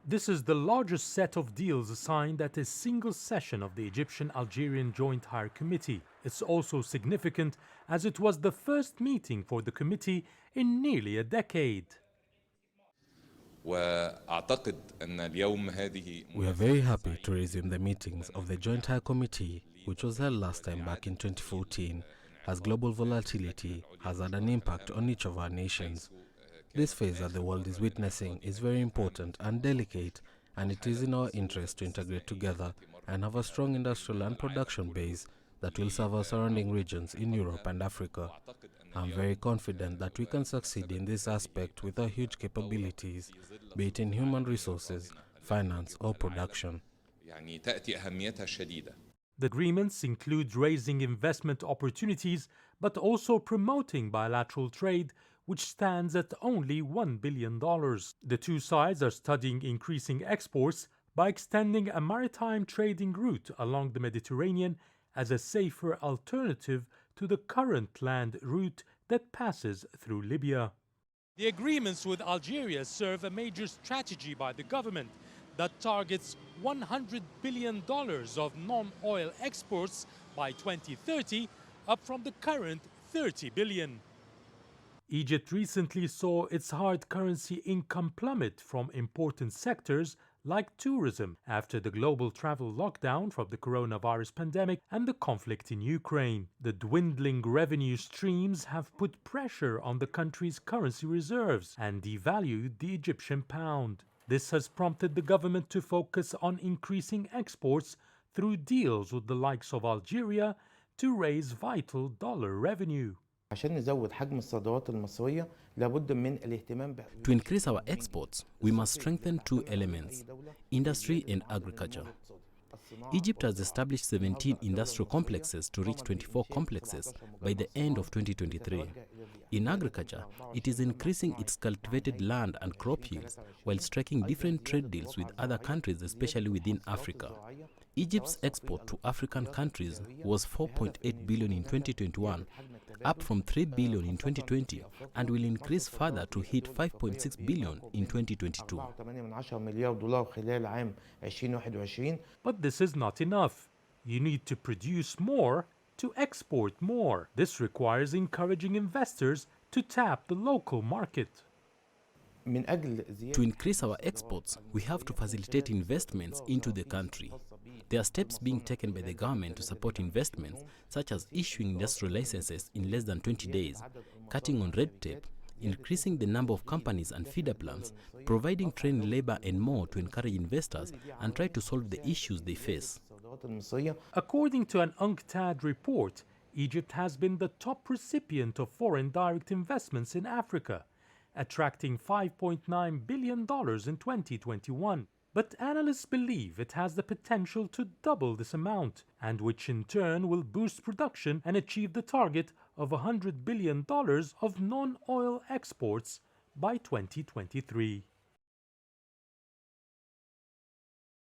This is the largest set of deals signed at a single session of the Egyptian-Algerian Joint Higher Committee. It's also significant as it was the first meeting for the committee in nearly a decade. We are very happy to resume the meetings of the Joint High Committee, which was held last time back in 2014, as global volatility has had an impact on each of our nations. This phase that the world is witnessing is very important and delicate, and it is in our interest to integrate together and have a strong industrial and production base that will serve our surrounding regions in Europe and Africa. I'm very confident that we can succeed in this aspect with our huge capabilities, be it in human resources, finance or production. The agreements include raising investment opportunities, but also promoting bilateral trade, which stands at only $1 billion. The two sides are studying increasing exports by extending a maritime trading route along the Mediterranean as a safer alternative to the current land route that passes through Libya. The agreements with Algeria serve a major strategy by the government that targets $100 billion of non-oil exports by 2030, up from the current $30 billion. Egypt recently saw its hard currency income plummet from important sectors like tourism after the global travel lockdown from the coronavirus pandemic and the conflict in Ukraine. The dwindling revenue streams have put pressure on the country's currency reserves and devalued the Egyptian pound. This has prompted the government to focus on increasing exports through deals with the likes of Algeria to raise vital dollar revenue. To increase our exports, we must strengthen two elements: industry and agriculture. Egypt has established 17 industrial complexes to reach 24 complexes by the end of 2023. In agriculture, it is increasing its cultivated land and crop yields while striking different trade deals with other countries, especially within Africa. Egypt's export to African countries was $4.8 billion in 2021, up from $3 billion in 2020, and will increase further to hit $5.6 billion in 2022. But this is not enough. You need to produce more to export more. This requires encouraging investors to tap the local market. To increase our exports, we have to facilitate investments into the country. There are steps being taken by the government to support investments, such as issuing industrial licenses in less than 20 days, cutting on red tape, increasing the number of companies and feeder plants, providing trained labor and more to encourage investors and try to solve the issues they face. According to an UNCTAD report, Egypt has been the top recipient of foreign direct investments in Africa, attracting $5.9 billion in 2021. But analysts believe it has the potential to double this amount, and which in turn will boost production and achieve the target of $100 billion of non-oil exports by 2023.